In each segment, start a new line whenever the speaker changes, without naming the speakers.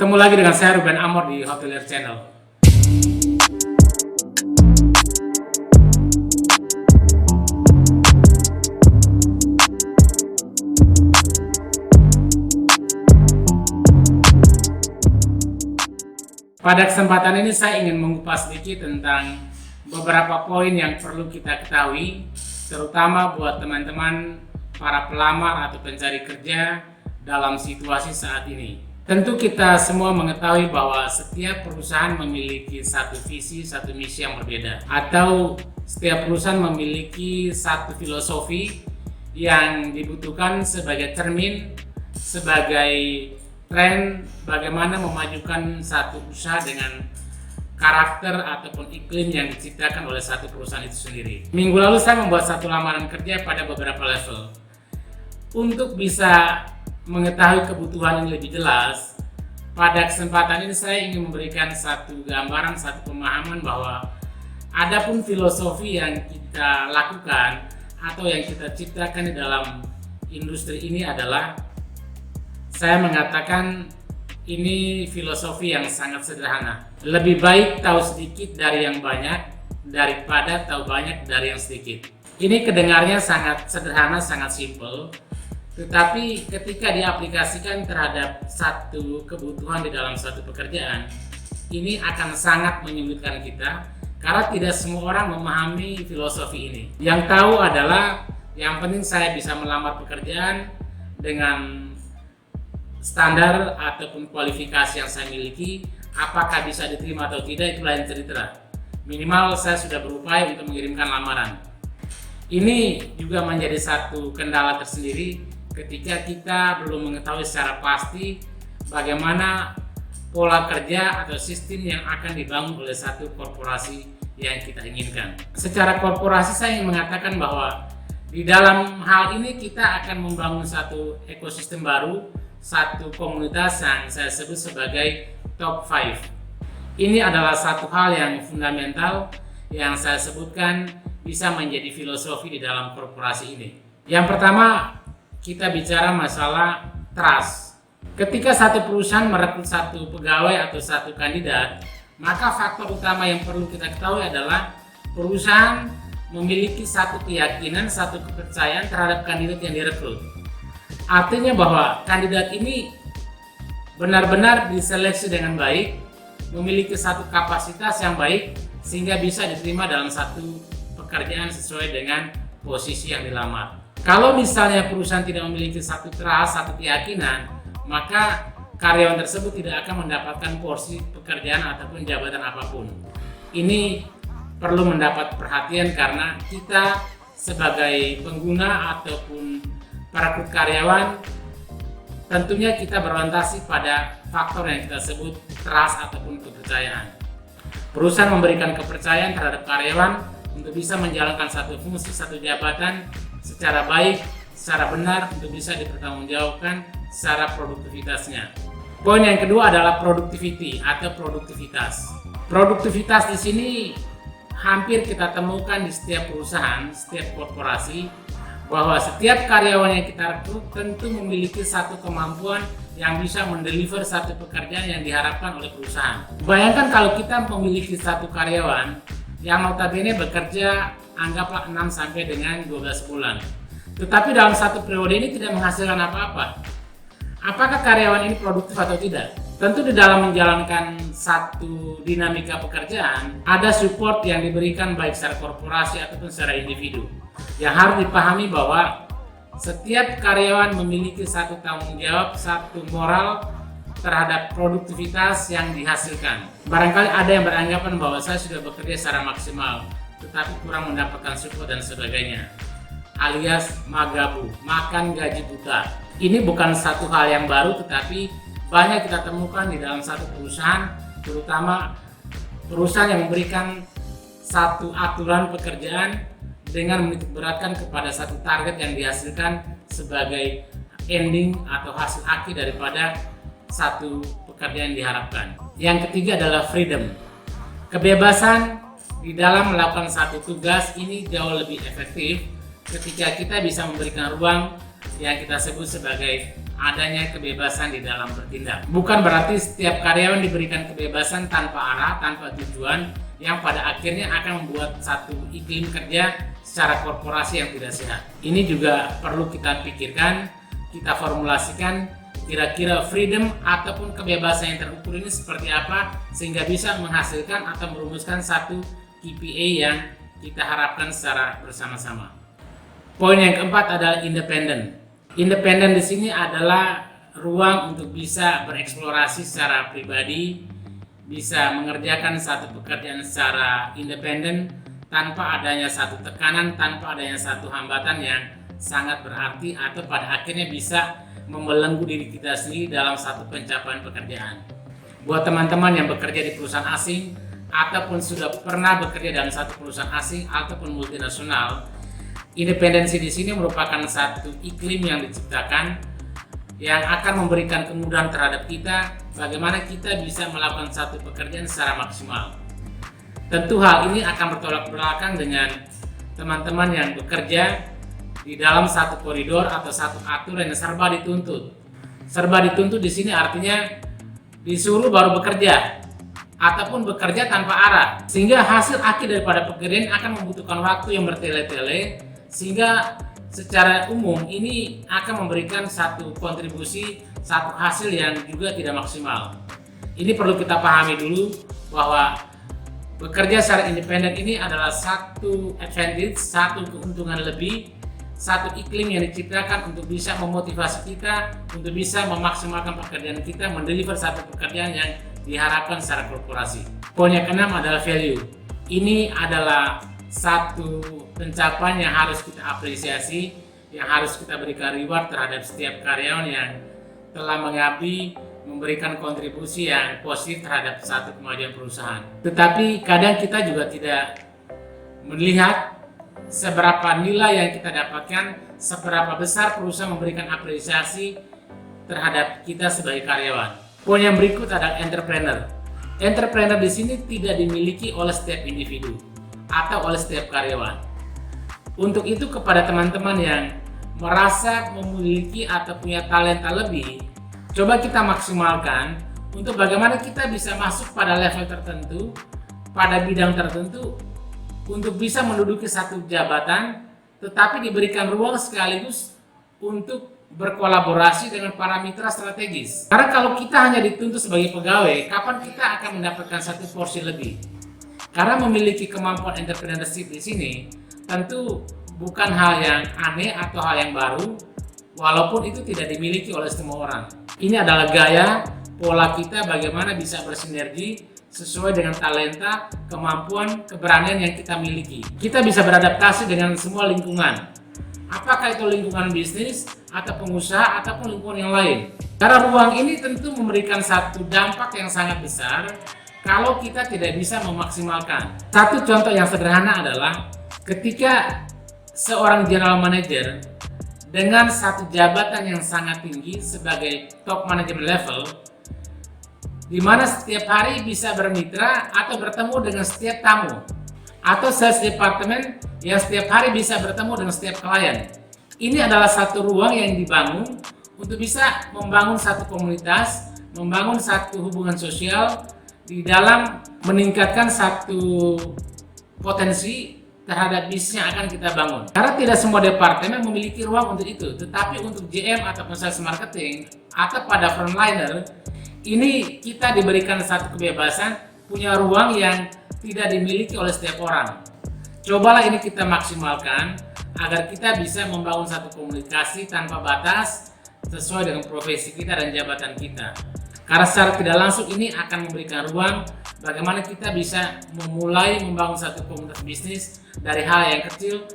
Ketemu lagi dengan saya Ruben Amor di Hotelier Channel. Pada kesempatan ini saya ingin mengupas sedikit tentang beberapa poin yang perlu kita ketahui, terutama buat teman-teman para pelamar atau pencari kerja dalam situasi saat ini. Tentu kita semua mengetahui bahwa setiap perusahaan memiliki satu visi, satu misi yang berbeda, atau setiap perusahaan memiliki satu filosofi yang dibutuhkan sebagai cermin, sebagai tren bagaimana memajukan satu usaha dengan karakter ataupun iklim yang diciptakan oleh satu perusahaan itu sendiri. Minggu lalu saya membuat satu lamaran kerja pada beberapa level. Untuk bisa mengetahui kebutuhan yang lebih jelas, pada kesempatan ini saya ingin memberikan satu gambaran, satu pemahaman bahwa adapun filosofi yang kita lakukan atau yang kita ciptakan di dalam industri ini adalah, saya mengatakan ini filosofi yang sangat sederhana. Lebih baik tahu sedikit dari yang banyak daripada tahu banyak dari yang sedikit. Ini kedengarnya sangat sederhana, sangat simple. Tetapi ketika diaplikasikan terhadap satu kebutuhan di dalam suatu pekerjaan, ini akan sangat menyulitkan kita karena tidak semua orang memahami filosofi ini. Yang tahu adalah yang penting saya bisa melamar pekerjaan dengan standar ataupun kualifikasi yang saya miliki, apakah bisa diterima atau tidak itu lain cerita. Minimal saya sudah berupaya untuk mengirimkan lamaran. Ini juga menjadi satu kendala tersendiri ketika kita belum mengetahui secara pasti bagaimana pola kerja atau sistem yang akan dibangun oleh satu korporasi yang kita inginkan. Secara korporasi saya ingin mengatakan bahwa di dalam hal ini kita akan membangun satu ekosistem baru, satu komunitas yang saya sebut sebagai top 5. Ini adalah satu hal yang fundamental yang saya sebutkan bisa menjadi filosofi di dalam korporasi ini. Yang pertama, kita bicara masalah trust. Ketika satu perusahaan merekrut satu pegawai atau satu kandidat, maka faktor utama yang perlu kita ketahui adalah perusahaan memiliki satu keyakinan, satu kepercayaan terhadap kandidat yang direkrut. Artinya bahwa kandidat ini benar-benar diseleksi dengan baik, memiliki satu kapasitas yang baik sehingga bisa diterima dalam satu pekerjaan sesuai dengan posisi yang dilamar. Kalau misalnya perusahaan tidak memiliki satu trust, satu keyakinan, maka karyawan tersebut tidak akan mendapatkan porsi pekerjaan ataupun jabatan apapun. Ini perlu mendapat perhatian karena kita sebagai pengguna ataupun perekrut karyawan, tentunya kita berorientasi pada faktor yang kita sebut trust ataupun kepercayaan. Perusahaan memberikan kepercayaan terhadap karyawan untuk bisa menjalankan satu fungsi, satu jabatan secara baik, secara benar untuk bisa dipertanggungjawabkan secara produktivitasnya. Poin yang kedua adalah productivity atau produktivitas. Produktivitas di sini hampir kita temukan di setiap perusahaan, setiap korporasi, bahwa setiap karyawan yang kita rekrut tentu memiliki satu kemampuan yang bisa mendeliver satu pekerjaan yang diharapkan oleh perusahaan. Bayangkan kalau kita memiliki satu karyawan yang notabene bekerja anggaplah 6 sampai dengan 12 bulan. Tetapi dalam satu periode ini tidak menghasilkan apa-apa. Apakah karyawan ini produktif atau tidak? Tentu di dalam menjalankan satu dinamika pekerjaan, ada support yang diberikan baik secara korporasi ataupun secara individu. Yang harus dipahami bahwa setiap karyawan memiliki satu tanggung jawab, satu moral terhadap produktivitas yang dihasilkan. Barangkali ada yang beranggapan bahwa saya sudah bekerja secara maksimal, tetapi kurang mendapatkan support dan sebagainya, alias magabu, makan gaji buta. Ini bukan satu hal yang baru, tetapi banyak kita temukan di dalam satu perusahaan, terutama perusahaan yang memberikan satu aturan pekerjaan dengan menitikberatkan kepada satu target yang dihasilkan sebagai ending atau hasil akhir daripada satu pekerjaan yang diharapkan. Yang ketiga adalah freedom. Kebebasan di dalam melakukan satu tugas ini jauh lebih efektif ketika kita bisa memberikan ruang yang kita sebut sebagai adanya kebebasan di dalam bertindak. Bukan berarti setiap karyawan diberikan kebebasan tanpa arah, tanpa tujuan, yang pada akhirnya akan membuat satu iklim kerja secara korporasi yang tidak sehat. Ini juga perlu kita pikirkan, kita formulasikan kira-kira freedom ataupun kebebasan yang terukur ini seperti apa sehingga bisa menghasilkan atau merumuskan satu KPI yang kita harapkan secara bersama-sama. Poin yang keempat adalah independen. Independen di sini adalah ruang untuk bisa bereksplorasi secara pribadi, bisa mengerjakan satu pekerjaan secara independen tanpa adanya satu tekanan, tanpa adanya satu hambatan yang sangat berarti atau pada akhirnya bisa membelenggu diri kita sendiri dalam satu pencapaian pekerjaan. Buat teman-teman yang bekerja di perusahaan asing ataupun sudah pernah bekerja dalam satu perusahaan asing ataupun multinasional, independensi di sini merupakan satu iklim yang diciptakan yang akan memberikan kemudahan terhadap kita bagaimana kita bisa melakukan satu pekerjaan secara maksimal. Tentu hal ini akan bertolak belakang dengan teman-teman yang bekerja di dalam satu koridor atau satu aturan yang serba dituntut. Serba dituntut di sini artinya disuruh baru bekerja ataupun bekerja tanpa arah, sehingga hasil akhir daripada pekerjaan akan membutuhkan waktu yang bertele-tele, sehingga secara umum ini akan memberikan satu kontribusi, satu hasil yang juga tidak maksimal. Ini perlu kita pahami dulu bahwa bekerja secara independen ini adalah satu advantage, satu keuntungan lebih, satu iklim yang diciptakan untuk bisa memotivasi kita, untuk bisa memaksimalkan pekerjaan kita, mendeliver satu pekerjaan yang diharapkan secara korporasi. Poin yang keenam adalah value. Ini adalah satu pencapaian yang harus kita apresiasi, yang harus kita berikan reward terhadap setiap karyawan yang telah mengabdi, memberikan kontribusi yang positif terhadap satu kemajuan perusahaan. Tetapi kadang kita juga tidak melihat seberapa nilai yang kita dapatkan, seberapa besar perusahaan memberikan apresiasi terhadap kita sebagai karyawan. Poin yang berikut adalah entrepreneur. Entrepreneur di sini tidak dimiliki oleh setiap individu atau oleh setiap karyawan. Untuk itu kepada teman-teman yang merasa memiliki atau punya talenta lebih, coba kita maksimalkan untuk bagaimana kita bisa masuk pada level tertentu, pada bidang tertentu, untuk bisa menduduki satu jabatan, tetapi diberikan ruang sekaligus untuk berkolaborasi dengan para mitra strategis. Karena kalau kita hanya dituntut sebagai pegawai, kapan kita akan mendapatkan satu porsi lebih? Karena memiliki kemampuan entrepreneurship di sini tentu bukan hal yang aneh atau hal yang baru, walaupun itu tidak dimiliki oleh semua orang. Ini adalah gaya, pola kita bagaimana bisa bersinergi sesuai dengan talenta, kemampuan, keberanian yang kita miliki. Kita bisa beradaptasi dengan semua lingkungan. Apakah itu lingkungan bisnis, atau pengusaha, ataupun lingkungan yang lain. Karena ruang ini tentu memberikan satu dampak yang sangat besar kalau kita tidak bisa memaksimalkan. Satu contoh yang sederhana adalah ketika seorang general manager dengan satu jabatan yang sangat tinggi sebagai top management level, di mana setiap hari bisa bermitra atau bertemu dengan setiap tamu, atau sales department yang setiap hari bisa bertemu dengan setiap klien. Ini adalah satu ruang yang dibangun untuk bisa membangun satu komunitas, membangun satu hubungan sosial di dalam meningkatkan satu potensi terhadap bisnis yang akan kita bangun. Karena tidak semua departemen memiliki ruang untuk itu, tetapi untuk GM ataupun sales marketing atau pada frontliner, ini kita diberikan satu kebebasan, punya ruang yang tidak dimiliki oleh setiap orang. Cobalah ini kita maksimalkan agar kita bisa membangun satu komunikasi tanpa batas sesuai dengan profesi kita dan jabatan kita. Karena secara tidak langsung ini akan memberikan ruang bagaimana kita bisa memulai membangun satu komunitas bisnis dari hal yang kecil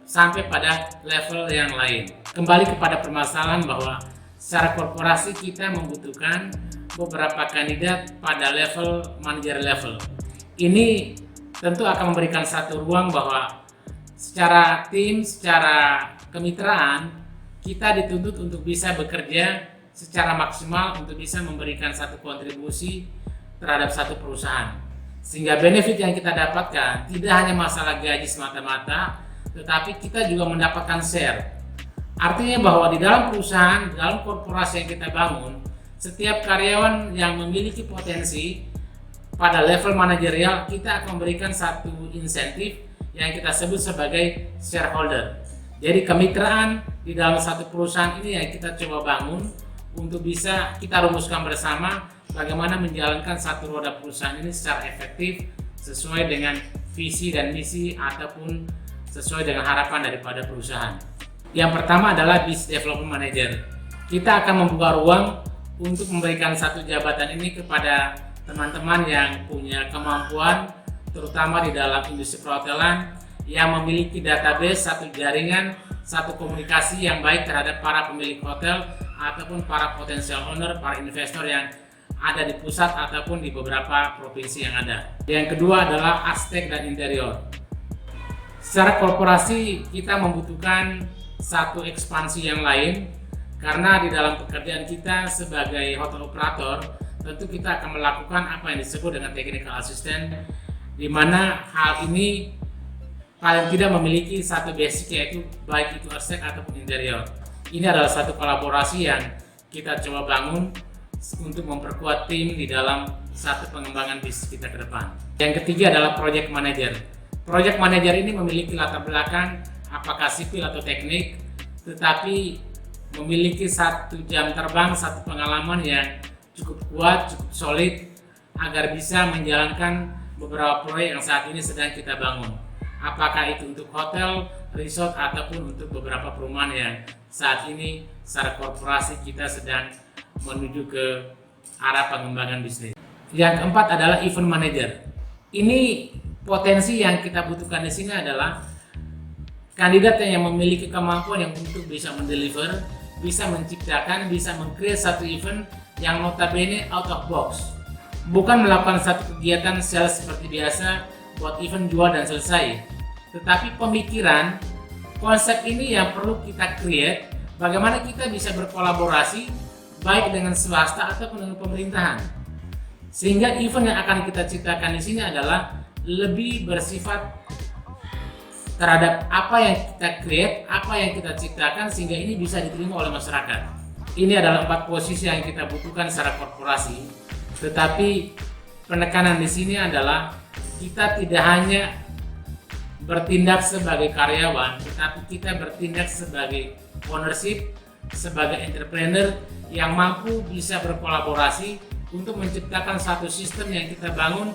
sampai pada level yang lain. Kembali kepada permasalahan bahwa secara korporasi kita membutuhkan beberapa kandidat pada level manager level. Ini tentu akan memberikan satu ruang bahwa secara tim, secara kemitraan, kita dituntut untuk bisa bekerja secara maksimal untuk bisa memberikan satu kontribusi terhadap satu perusahaan. Sehingga benefit yang kita dapatkan tidak hanya masalah gaji semata-mata, tetapi kita juga mendapatkan share. Artinya bahwa di dalam perusahaan, di dalam korporasi yang kita bangun, setiap karyawan yang memiliki potensi pada level manajerial, kita akan memberikan satu insentif yang kita sebut sebagai shareholder. Jadi kemitraan di dalam satu perusahaan ini yang kita coba bangun untuk bisa kita rumuskan bersama bagaimana menjalankan satu roda perusahaan ini secara efektif sesuai dengan visi dan misi ataupun sesuai dengan harapan daripada perusahaan. Yang pertama adalah Business Development Manager. Kita akan membuka ruang untuk memberikan satu jabatan ini kepada teman-teman yang punya kemampuan, terutama di dalam industri perhotelan, yang memiliki database, satu jaringan, satu komunikasi yang baik terhadap para pemilik hotel ataupun para potensial owner, para investor yang ada di pusat ataupun di beberapa provinsi yang ada. Yang kedua adalah arsitek dan interior. Secara korporasi kita membutuhkan satu ekspansi yang lain, karena di dalam pekerjaan kita sebagai hotel operator tentu kita akan melakukan apa yang disebut dengan technical assistant, di mana hal ini paling tidak memiliki satu basic, yaitu baik itu arsitek ataupun interior. Ini adalah satu kolaborasi yang kita coba bangun untuk memperkuat tim di dalam satu pengembangan bisnis kita ke depan. Yang ketiga adalah project manager. Project manager ini memiliki latar belakang apakah sipil atau teknik, tetapi memiliki satu jam terbang, satu pengalaman yang cukup kuat, cukup solid agar bisa menjalankan beberapa proyek yang saat ini sedang kita bangun. Apakah itu untuk hotel, resort, ataupun untuk beberapa perumahan yang saat ini secara korporasi kita sedang menuju ke arah pengembangan bisnis. Yang keempat adalah event manager. Ini potensi yang kita butuhkan di sini adalah kandidat yang memiliki kemampuan yang untuk bisa mendeliver, bisa menciptakan, bisa meng-create satu event yang notabene out of box. Bukan melakukan satu kegiatan sales seperti biasa, buat event jual dan selesai. Tetapi pemikiran, konsep ini yang perlu kita create, bagaimana kita bisa berkolaborasi baik dengan swasta ataupun dengan pemerintahan. Sehingga event yang akan kita ciptakan di sini adalah lebih bersifat terhadap apa yang kita create, apa yang kita ciptakan, sehingga ini bisa diterima oleh masyarakat. Ini adalah 4 posisi yang kita butuhkan secara korporasi. Tetapi penekanan di sini adalah kita tidak hanya bertindak sebagai karyawan, tetapi kita bertindak sebagai ownership, sebagai entrepreneur yang mampu bisa berkolaborasi untuk menciptakan satu sistem yang kita bangun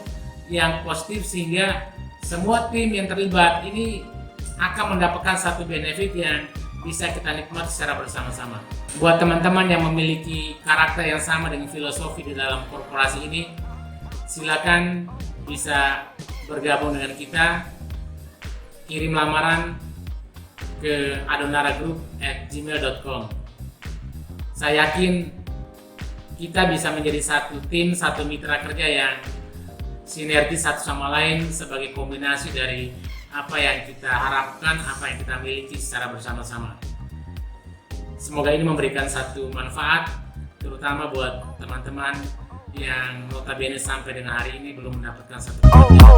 yang positif, sehingga semua tim yang terlibat ini akan mendapatkan satu benefit yang bisa kita nikmati secara bersama-sama. Buat teman-teman yang memiliki karakter yang sama dengan filosofi di dalam korporasi ini, silakan bisa bergabung dengan kita. Kirim lamaran ke adonaragroup@gmail.com. Saya yakin kita bisa menjadi satu tim, satu mitra kerja yang sinergi satu sama lain sebagai kombinasi dari apa yang kita harapkan, apa yang kita miliki secara bersama-sama. Semoga ini memberikan satu manfaat, terutama buat teman-teman yang notabene sampai dengan hari ini belum mendapatkan satu pekerjaan.